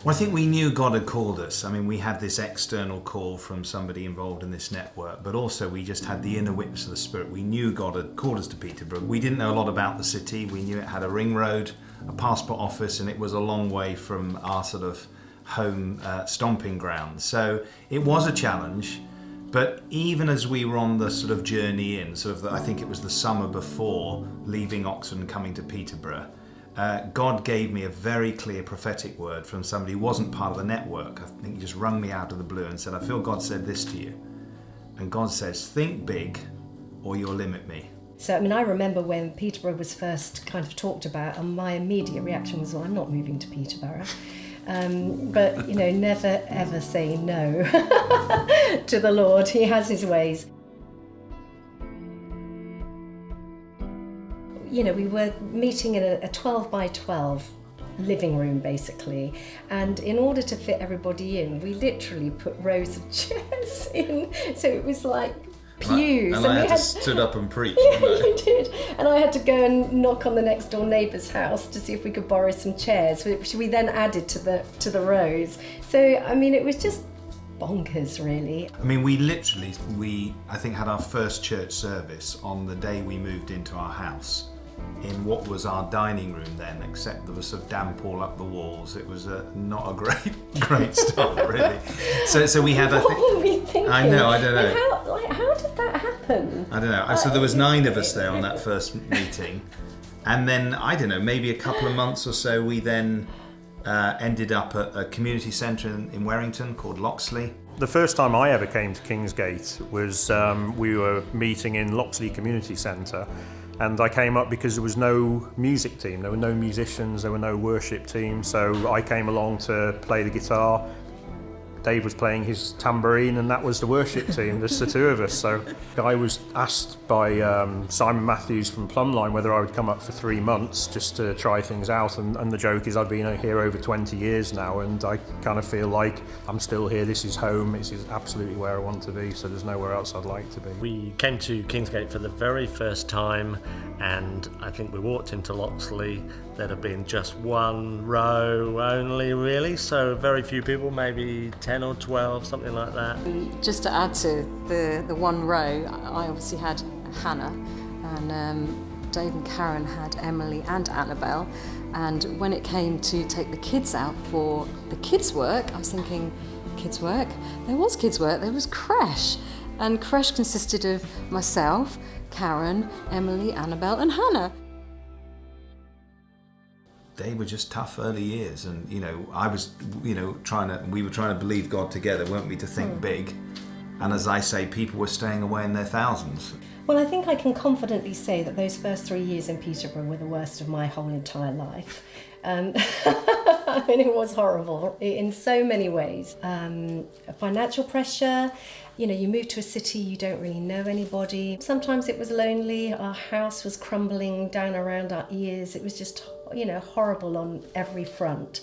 Well, I think we knew God had called us. I mean, we had this external call from somebody involved in this network, but also we just had the inner witness of the Spirit. We knew God had called us to Peterborough. We didn't know a lot about the city. We knew it had a ring road, a passport office, and it was a long way from our sort of home stomping ground. So it was a challenge. But even as we were on the sort of journey in, I think it was the summer before leaving Oxford and coming to Peterborough, God gave me a very clear prophetic word from somebody who wasn't part of the network. I think he just wrung me out of the blue and said, I feel God said this to you. And God says, think big or you'll limit me. So, I mean, I remember when Peterborough was first kind of talked about, and my immediate reaction was, well, I'm not moving to Peterborough. But, you know, never ever say no to the Lord. He has his ways. You know, we were meeting in a 12 by 12 living room, basically. And in order to fit everybody in, we literally put rows of chairs in. So it was like pews. And I had to stood up and preach. Yeah, you did. And I had to go and knock on the next door neighbour's house to see if we could borrow some chairs, which we then added to the rows. So, I mean, it was just bonkers, really. I mean, I think had our first church service on the day we moved into our house in what was our dining room then, except there was sort of damp all up the walls. It was not a great start, really. So we had, what were we thinking? I know, I don't know. How did that happen? I don't know. So there was 9 of us there on that first meeting. And then, I don't know, maybe a couple of months or so, we then ended up at a community centre in Warrington called Loxley. The first time I ever came to Kingsgate was we were meeting in Loxley Community Centre, and I came up because there was no music team, there were no musicians, there were no worship team, so I came along to play the guitar. Dave was playing his tambourine, and that was the worship team, just the 2 of us. So I was asked by Simon Matthews from Plumline whether I would come up for 3 months just to try things out. And the joke is I've been here over 20 years now, and I kind of feel like I'm still here. This is home. This is absolutely where I want to be, so there's nowhere else I'd like to be. We came to Kingsgate for the very first time, and I think we walked into Loxley. There'd have been just 1 row only, really, so very few people, maybe 10 or 12, something like that. Just to add to the 1 row, I obviously had Hannah, and Dave and Karen had Emily and Annabelle. And when it came to take the kids out for the kids' work, I was thinking, kids' work? There was kids' work, there was creche. And creche consisted of myself, Karen, Emily, Annabelle and Hannah. They were just tough early years, and I was we were trying to believe God together, weren't we, to think big. And as I say, people were staying away in their thousands. Well, I think I can confidently say that those first 3 years in Peterborough were the worst of my whole entire life. I mean, it was horrible in so many ways. Financial pressure, you move to a city, you don't really know anybody. Sometimes it was lonely, our house was crumbling down around our ears. It was just, horrible on every front.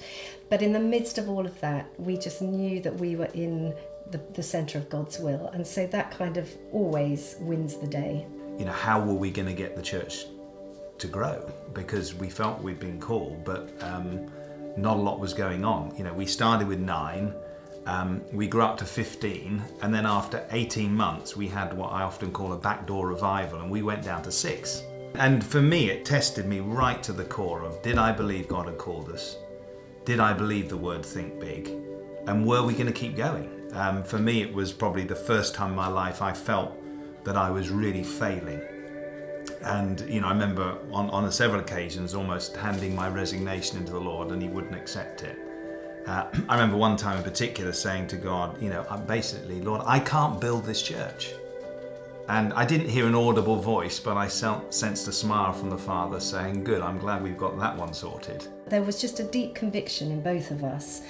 But in the midst of all of that, we just knew that we were in the centre of God's will. And so that kind of always wins the day. How were we going to get the church to grow? Because we felt we'd been called, but not a lot was going on. We started with 9, we grew up to 15, and then after 18 months, we had what I often call a backdoor revival, and we went down to 6. And for me, it tested me right to the core of, did I believe God had called us? Did I believe the word think big? And were we going to keep going? For me, it was probably the first time in my life I felt that I was really failing. And, I remember on several occasions almost handing my resignation into the Lord, and he wouldn't accept it. I remember one time in particular saying to God, basically, Lord, I can't build this church. And I didn't hear an audible voice, but I sensed a smile from the Father saying, good, I'm glad we've got that one sorted. There was just a deep conviction in both of us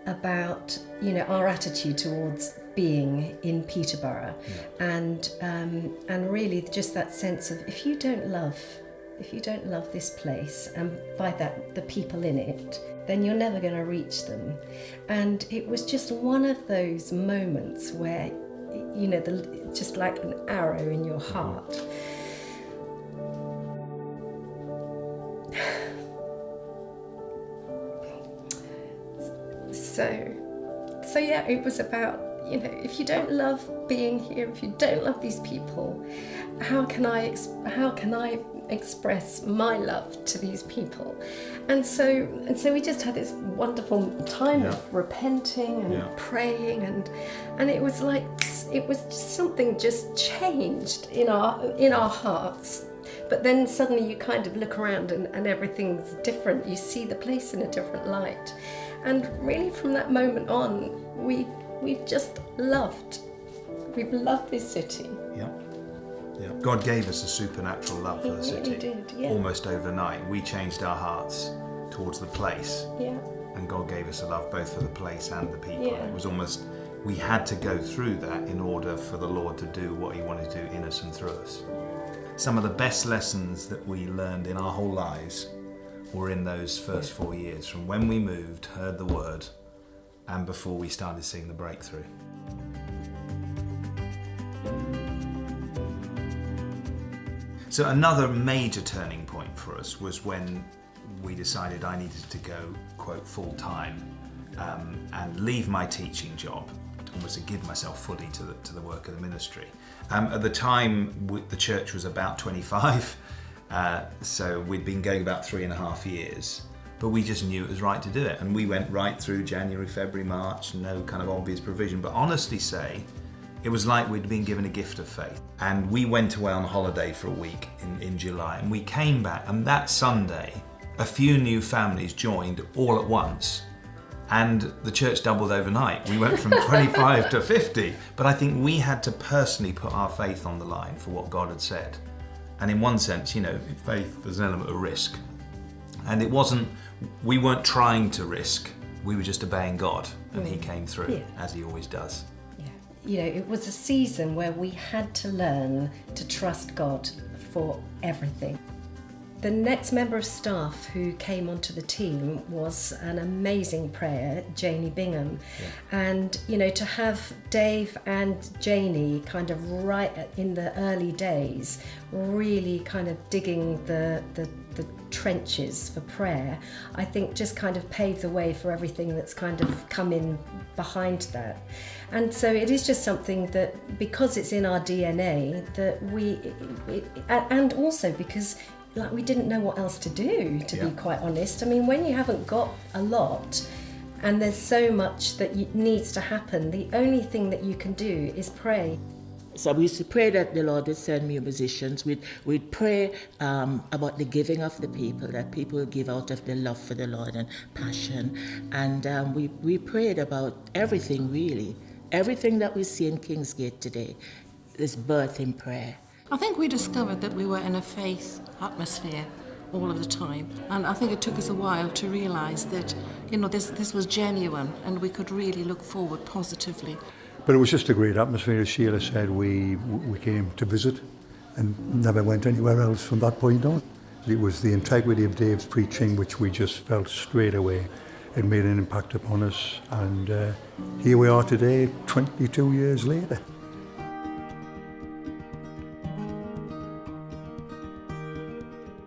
about, our attitude towards being in Peterborough. Yeah. And really just that sense of, if you don't love this place, and by that the people in it, then you're never going to reach them. And it was just one of those moments where, just like an arrow in your heart. So yeah, it was about, if you don't love being here, if you don't love these people, how can I express my love to these people? And so we just had this wonderful time of repenting and praying, and it was like just something just changed in our hearts. But then suddenly you kind of look around and everything's different. You see the place in a different light. And really from that moment on, we've just loved. We've loved this city. Yeah. Yeah. God gave us a supernatural love for the city. He did, yeah. Almost overnight. We changed our hearts towards the place. Yeah. And God gave us a love both for the place and the people. Yeah. It was almost, we had to go through that in order for the Lord to do what he wanted to do in us and through us. Some of the best lessons that we learned in our whole lives were in those first 4 years, from when we moved, heard the word, and before we started seeing the breakthrough. So another major turning point for us was when we decided I needed to go, quote, full time and leave my teaching job, almost to give myself fully to the work of the ministry. At the time, the church was about 25, so we'd been going about 3.5 years, but we just knew it was right to do it. And we went right through January, February, March, no kind of obvious provision, but honestly say, it was like we'd been given a gift of faith. And we went away on holiday for a week in July, and we came back, and that Sunday, a few new families joined all at once. And the church doubled overnight. We went from 25 to 50. But I think we had to personally put our faith on the line for what God had said. And in one sense, faith was an element of risk. And we weren't trying to risk. We were just obeying God. And he came through, as he always does. Yeah. It was a season where we had to learn to trust God for everything. The next member of staff who came onto the team was an amazing prayer, Janie Bingham. Yeah. And, to have Dave and Janie kind of right in the early days, really kind of digging the trenches for prayer, I think just kind of paved the way for everything that's kind of come in behind that. And so it is just something that, because it's in our DNA, that and also because we didn't know what else to do, to be quite honest. I mean, when you haven't got a lot and there's so much that needs to happen, the only thing that you can do is pray. So we used to pray that the Lord would send me musicians. We'd pray about the giving of the people, that people would give out of their love for the Lord and passion. And we prayed about everything, really. Everything that we see in Kingsgate today is birthed in prayer. I think we discovered that we were in a faith atmosphere all of the time, and I think it took us a while to realise that this was genuine and we could really look forward positively. But it was just a great atmosphere. As Sheila said, we came to visit and never went anywhere else from that point on. It was the integrity of Dave's preaching which we just felt straight away. It made an impact upon us, and here we are today, 22 years later.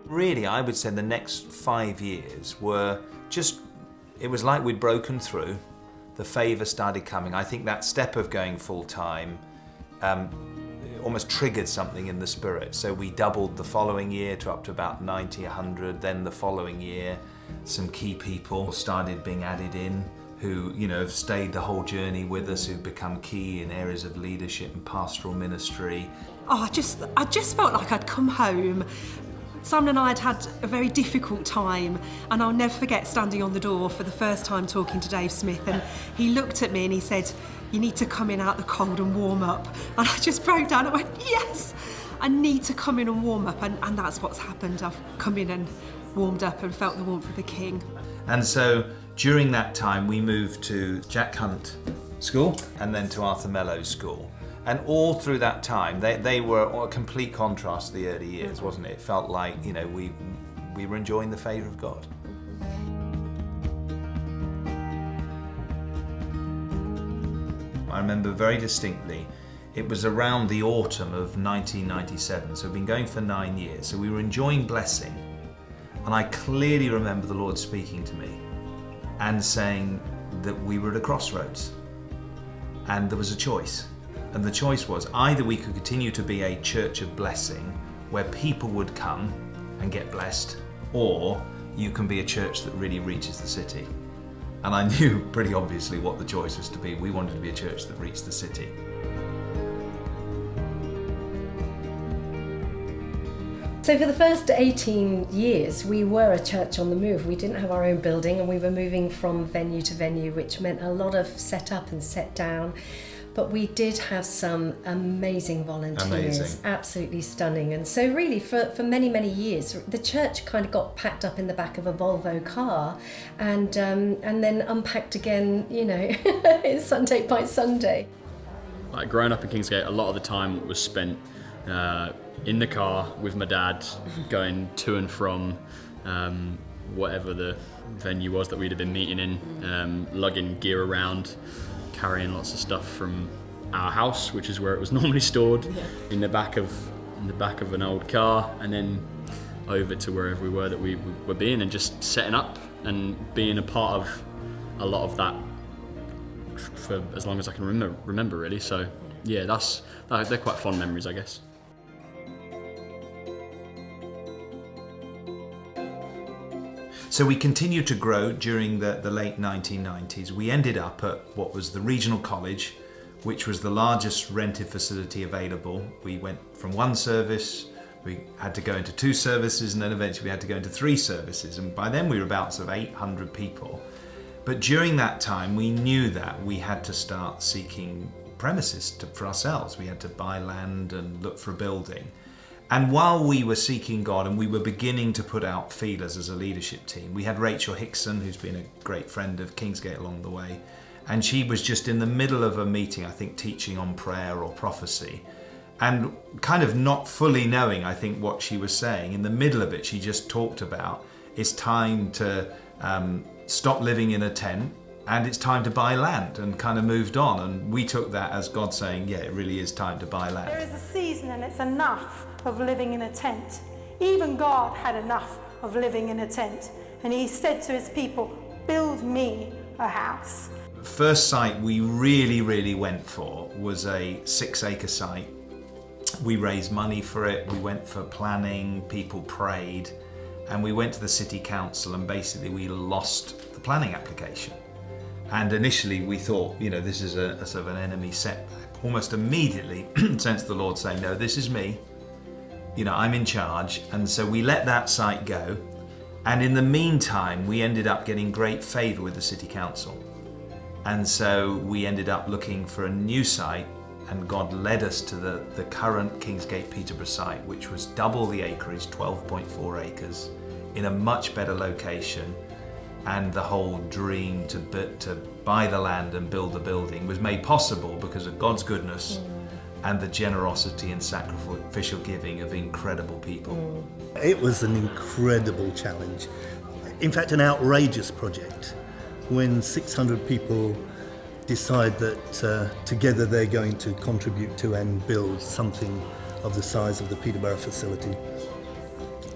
Really, I would say the next 5 years were just, it was like we'd broken through, the favour started coming. I think that step of going full time almost triggered something in the spirit. So we doubled the following year to up to about 90, 100, then the following year some key people started being added in who, have stayed the whole journey with us, who've become key in areas of leadership and pastoral ministry. I just felt like I'd come home. Simon and I had had a very difficult time, and I'll never forget standing on the door for the first time talking to Dave Smith, and he looked at me and he said, "You need to come in out the cold and warm up." And I just broke down and went, yes, I need to come in and warm up, and that's what's happened. I've come in and warmed up and felt the warmth of the King. And so during that time we moved to Jack Hunt School and then to Arthur Mellows School. And all through that time, they were a complete contrast to the early years, wasn't it? It felt like, we were enjoying the favour of God. I remember very distinctly, it was around the autumn of 1997, so we've been going for 9 years, so we were enjoying blessing. And I clearly remember the Lord speaking to me and saying, that we were at a crossroads and there was a choice. And the choice was either we could continue to be a church of blessing where people would come and get blessed, or you can be a church that really reaches the city. And I knew pretty obviously what the choice was to be. We wanted to be a church that reached the city. So for the first 18 years, we were a church on the move. We didn't have our own building and we were moving from venue to venue, which meant a lot of set up and set down. But we did have some amazing volunteers, absolutely stunning. And so really for many, many years, the church kind of got packed up in the back of a Volvo car and then unpacked again, you know, Sunday by Sunday. Like growing up in Kingsgate, a lot of the time was spent in the car with my dad, going to and from whatever the venue was that we'd have been meeting in, lugging gear around, carrying lots of stuff from our house, which is where it was normally stored, in the back of an old car, and then over to wherever we were that we were being, and just setting up and being a part of a lot of that for as long as I can remember really. So yeah, they're quite fond memories, I guess. So we continued to grow during the late 1990s. We ended up at what was the regional college, which was the largest rented facility available. We went from one service, we had to go into 2 services, and then eventually we had to go into 3 services. And by then we were about sort of 800 people. But during that time, we knew that we had to start seeking premises for ourselves. We had to buy land and look for a building. And while we were seeking God and we were beginning to put out feelers as a leadership team, we had Rachel Hickson, who's been a great friend of Kingsgate along the way, and she was just in the middle of a meeting, I think, teaching on prayer or prophecy, and kind of not fully knowing, I think, what she was saying. In the middle of it, she just talked about it's time to stop living in a tent and it's time to buy land, and kind of moved on. And we took that as God saying, yeah, it really is time to buy land. There is a season and it's enough of living in a tent. Even God had enough of living in a tent. And he said to his people, build me a house. First site we really went for was a 6-acre site. We raised money for it, we went for planning, people prayed, and we went to the city council, and basically we lost the planning application. And initially we thought, you know, this is a sort of an enemy setback. Almost immediately sensed the Lord saying, no, this is me. You know, I'm in charge. And so we let that site go. And in the meantime, we ended up getting great favour with the city council. And so we ended up looking for a new site, and God led us to the current Kingsgate Peterborough site, which was double the acreage, 12.4 acres, in a much better location. And the whole dream to buy the land and build the building was made possible because of God's goodness and the generosity and sacrificial giving of incredible people. It was an incredible challenge. In fact, an outrageous project. When 600 people decide that together they're going to contribute to and build something of the size of the Peterborough facility,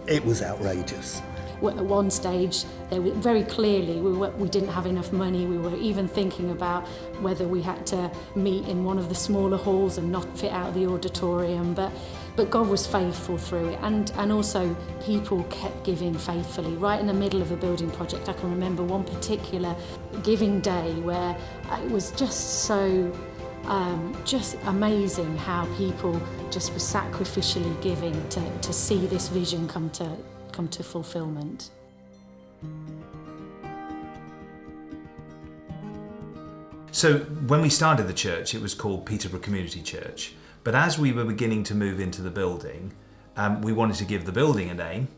it was outrageous. At one stage, there were very clearly we didn't have enough money. We were even thinking about whether we had to meet in one of the smaller halls and not fit out the auditorium. But God was faithful through it, and also people kept giving faithfully. Right in the middle of the building project, I can remember one particular giving day where it was just so just amazing how people just were sacrificially giving to see this vision come to fulfillment. So when we started the church, it was called Peterborough Community Church. But as we were beginning to move into the building, we wanted to give the building a name.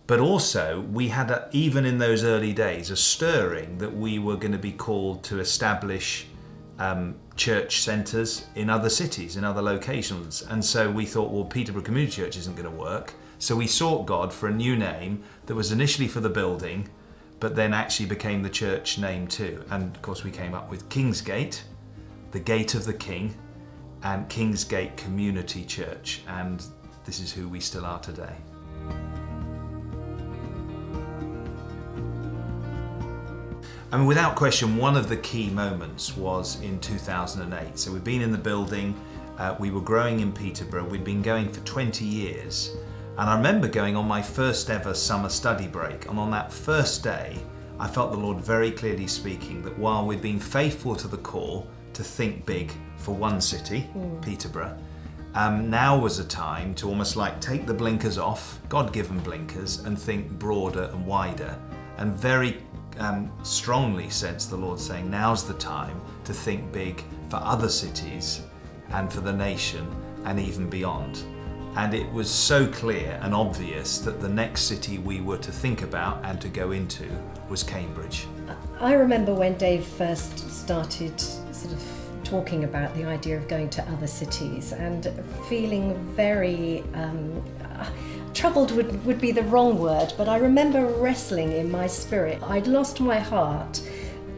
But also, we had, even in those early days, a stirring that we were going to be called to establish church centres in other cities, in other locations. And so we thought, well, Peterborough Community Church isn't going to work. So we sought God for a new name that was initially for the building, but then actually became the church name too. And of course we came up with Kingsgate, the gate of the King, and Kingsgate Community Church. And this is who we still are today. I mean, without question, one of the key moments was in 2008. So we'd been in the building, we were growing in Peterborough, we'd been going for 20 years. And I remember going on my first ever summer study break, and on that first day, I felt the Lord very clearly speaking that while we'd been faithful to the call to think big for one city, Peterborough, now was a time to almost like take the blinkers off, God-given blinkers, and think broader and wider. And very strongly sense the Lord saying, now's the time to think big for other cities and for the nation and even beyond. And it was so clear and obvious that the next city we were to think about and to go into was Cambridge. I remember when Dave first started sort of talking about the idea of going to other cities and feeling very troubled would be the wrong word, but I remember wrestling in my spirit. I'd lost my heart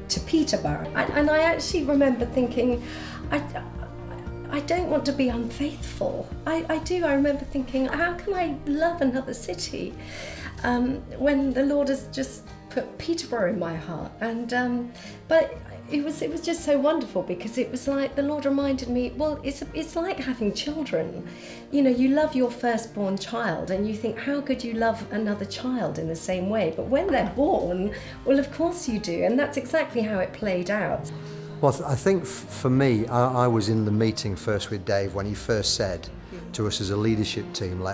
to Peterborough, and I actually remember thinking, I don't want to be unfaithful. I do. I remember thinking, how can I love another city when the Lord has just put Peterborough in my heart? And but it was just so wonderful, because it was like the Lord reminded me, well, it's like having children. You know, you love your firstborn child and you think, how could you love another child in the same way? But when they're born, well, of course you do. And that's exactly how it played out. Well, I think for me, I was in the meeting first with Dave when he first said to us as a leadership team,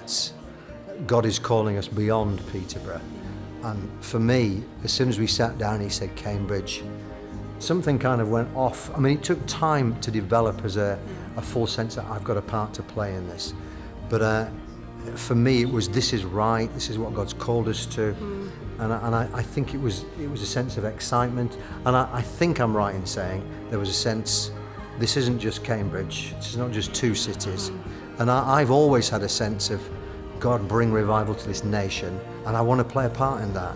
God is calling us beyond Peterborough. And for me, as soon as we sat down, he said Cambridge, something kind of went off. I mean, it took time to develop as a full sense that I've got a part to play in this. But for me, it was, this is right, this is what God's called us to. And I think it was a sense of excitement. And I think I'm right in saying there was a sense, this isn't just Cambridge, this is not just two cities. And I've always had a sense of, God, bring revival to this nation, and I want to play a part in that.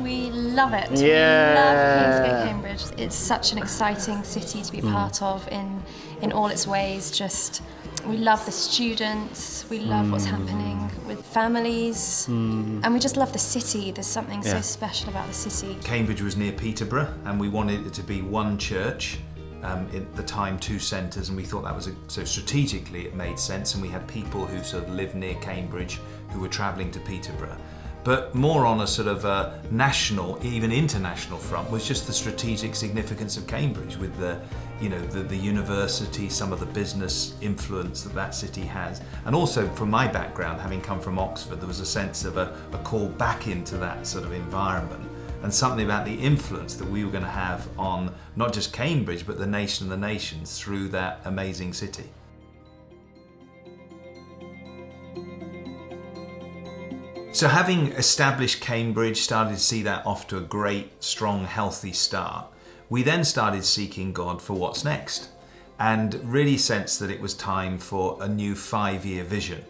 We love it. Yeah. We love Kingsgate Cambridge. It's such an exciting city to be part of in all its ways. Just, we love the students, we love what's happening with families, and we just love the city. There's something so special about the city. Cambridge was near Peterborough, and we wanted it to be one church, at the time 2 centres, and we thought that was so strategically it made sense, and we had people who sort of lived near Cambridge who were travelling to Peterborough. But more on a sort of a national, even international front, was just the strategic significance of Cambridge with the university, some of the business influence that city has. And also from my background, having come from Oxford, there was a sense of a call back into that sort of environment, and something about the influence that we were going to have on not just Cambridge, but the nation and the nations through that amazing city. So having established Cambridge, started to see that off to a great, strong, healthy start, we then started seeking God for what's next, and really sensed that it was time for a new 5-year vision.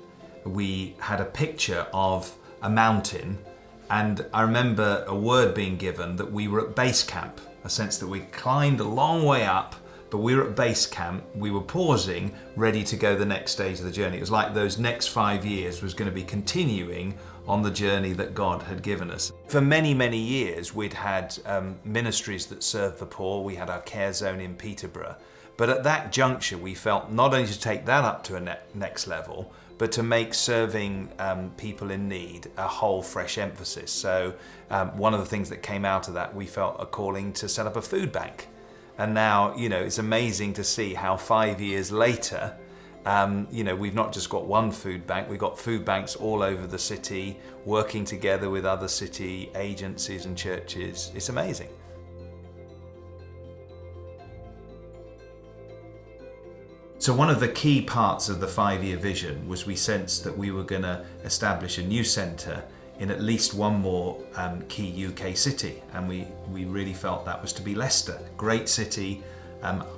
We had a picture of a mountain, and I remember a word being given that we were at base camp, a sense that we climbed a long way up, but we were at base camp, we were pausing, ready to go the next stage of the journey. It was like those next 5 years was going to be continuing on the journey that God had given us. For many, many years, we'd had ministries that served the poor. We had our care zone in Peterborough. But at that juncture, we felt not only to take that up to a next level, but to make serving people in need a whole fresh emphasis. So one of the things that came out of that, we felt a calling to set up a food bank. And now, it's amazing to see how 5 years later, we've not just got one food bank, we've got food banks all over the city, working together with other city agencies and churches. It's amazing. So one of the key parts of the 5-year vision was we sensed that we were going to establish a new centre in at least one more key UK city, and we really felt that was to be Leicester. Great city,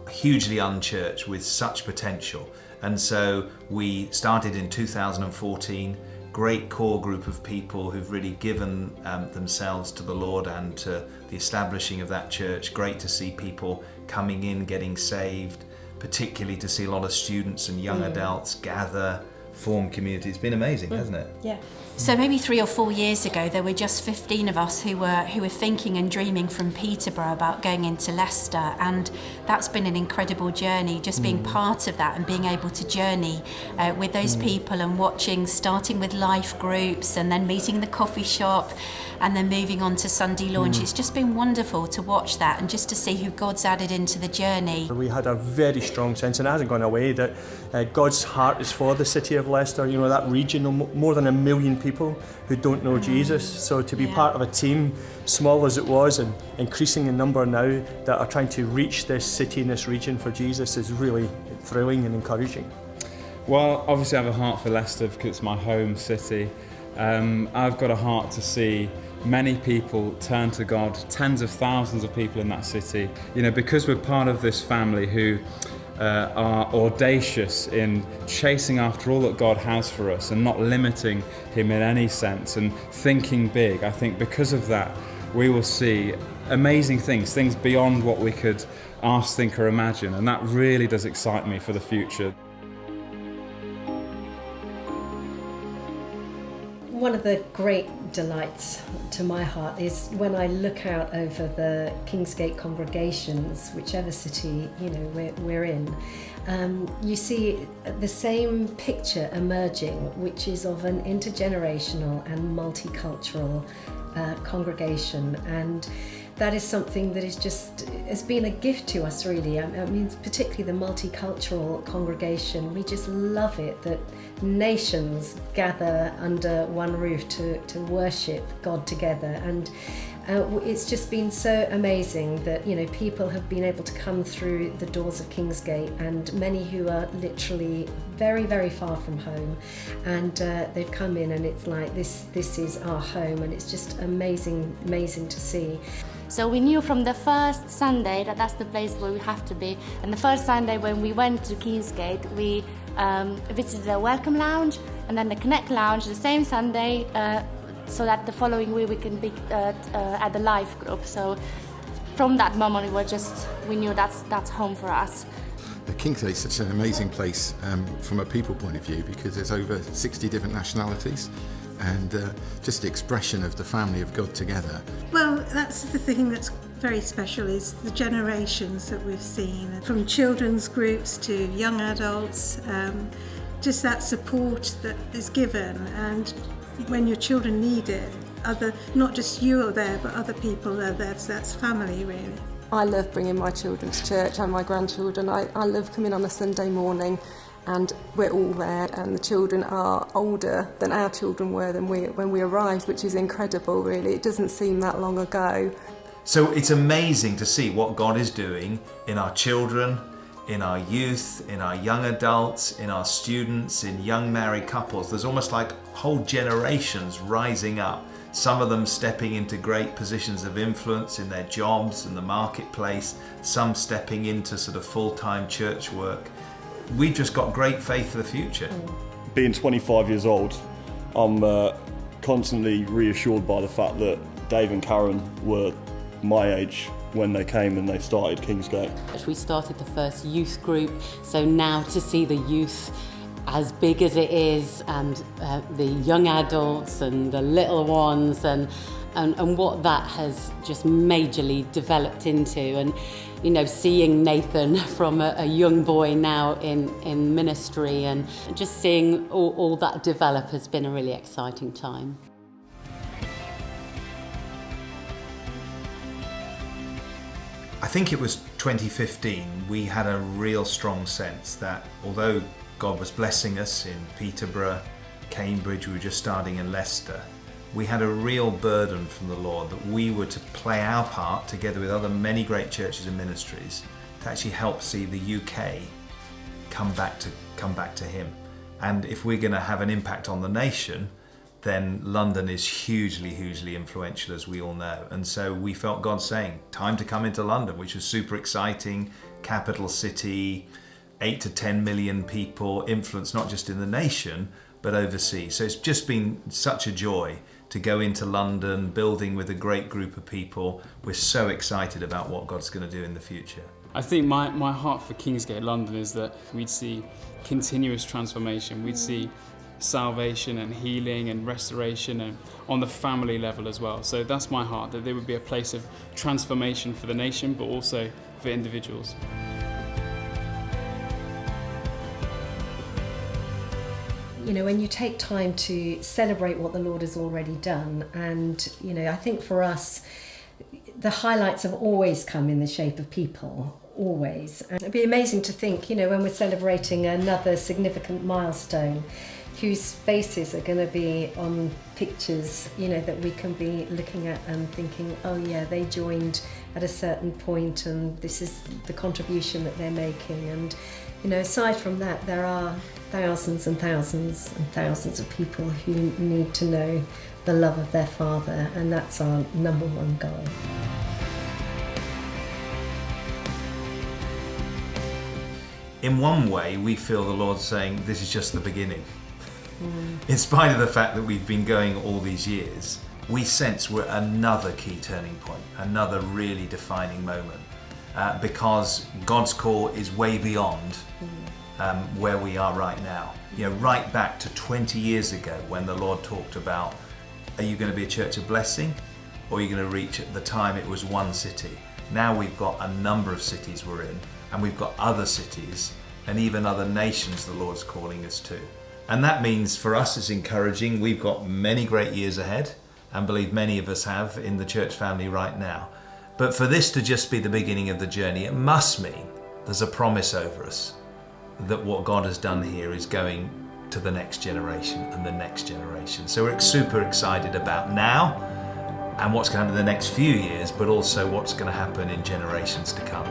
hugely unchurched with such potential. And so we started in 2014, great core group of people who've really given themselves to the Lord and to the establishing of that church. Great to see people coming in, getting saved, particularly to see a lot of students and young adults gather, form community. It's been amazing, hasn't it? Yeah. So maybe 3 or 4 years ago, there were just 15 of us who were thinking and dreaming from Peterborough about going into Leicester, and that's been an incredible journey, just being part of that and being able to journey with those people and watching, starting with life groups and then meeting in the coffee shop and then moving on to Sunday launch. It's just been wonderful to watch that and just to see who God's added into the journey. We had a very strong sense, and it hasn't gone away, that God's heart is for the city of Leicester, you know, that region, more than 1 million people who don't know Jesus. So to be part of a team, small as it was and increasing in number now, that are trying to reach this city and this region for Jesus is really thrilling and encouraging. Well, obviously I have a heart for Leicester because it's my home city. I've got a heart to see many people turn to God, tens of thousands of people in that city. You know, because we're part of this family who are audacious in chasing after all that God has for us and not limiting Him in any sense and thinking big. I think because of that, we will see amazing things beyond what we could ask, think or imagine, and that really does excite me for the future. One of the great delights to my heart is when I look out over the Kingsgate congregations, whichever city we're in, you see the same picture emerging, which is of an intergenerational and multicultural congregation, and that is something that has been a gift to us, really. I mean, particularly the multicultural congregation, we just love it that nations gather under one roof to worship God together, and it's just been so amazing that, you know, people have been able to come through the doors of Kingsgate, and many who are literally very, very far from home, and they've come in and it's like this is our home, and it's just amazing to see. So we knew from the first Sunday that that's the place where we have to be. And the first Sunday when we went to Kingsgate, we visited the Welcome Lounge and then the Connect Lounge the same Sunday, so that the following week we can be at the life group. So from that moment we knew that's home for us. The Kingsgate is such an amazing place from a people point of view, because there's over 60 different nationalities, and just the expression of the family of God together. Well, that's the thing that's very special, is the generations that we've seen, from children's groups to young adults, just that support that is given, and when your children need it, not just you are there, but other people are there, so that's family, really. I love bringing my children to church and my grandchildren. I love coming on a Sunday morning, and we're all there, and the children are older than our children were when we arrived, which is incredible, really. It doesn't seem that long ago. So it's amazing to see what God is doing in our children, in our youth, in our young adults, in our students, in young married couples. There's almost like whole generations rising up, some of them stepping into great positions of influence in their jobs and the marketplace, some stepping into sort of full-time church work. We've just got great faith for the future. Being 25 years old, I'm constantly reassured by the fact that Dave and Karen were my age when they came and they started Kingsgate. We started the first youth group, so now to see the youth as big as it is, and the young adults and the little ones, and what that has just majorly developed into, and you know, seeing Nathan from a young boy now in ministry, and just seeing all that develop has been a really exciting time. I think it was 2015, we had a real strong sense that although God was blessing us in Peterborough, Cambridge, we were just starting in Leicester, we had a real burden from the Lord that we were to play our part together with other many great churches and ministries to actually help see the UK come back to Him. And if we're going to have an impact on the nation, then London is hugely influential, as we all know. And so we felt God saying, time to come into London, which was super exciting, capital city, 8 to 10 million people, influence not just in the nation, but overseas. So it's just been such a joy to go into London, building with a great group of people. We're so excited about what God's going to do in the future. I think my heart for Kingsgate London is that we'd see continuous transformation. We'd see salvation and healing and restoration, and on the family level as well. So that's my heart, that there would be a place of transformation for the nation, but also for individuals. You know, when you take time to celebrate what the Lord has already done, and, you know, I think for us, the highlights have always come in the shape of people, always. And it'd be amazing to think, you know, when we're celebrating another significant milestone, whose faces are going to be on pictures, you know, that we can be looking at and thinking, oh yeah, they joined at a certain point and this is the contribution that they're making. And, you know, aside from that, there are thousands and thousands and thousands of people who need to know the love of their Father, and that's our number one goal. In one way, we feel the Lord saying, this is just the beginning. In spite of the fact that we've been going all these years, we sense we're at another key turning point, another really defining moment, because God's call is way beyond where we are right now. You know, right back to 20 years ago when the Lord talked about, are you going to be a church of blessing, or are you going to reach, at the time it was one city. Now we've got a number of cities we're in, and we've got other cities and even other nations the Lord's calling us to. And that means for us it's encouraging. We've got many great years ahead, and believe many of us have in the church family right now. But for this to just be the beginning of the journey, it must mean there's a promise over us that what God has done here is going to the next generation and the next generation. So we're super excited about now and what's going to happen in the next few years, but also what's going to happen in generations to come.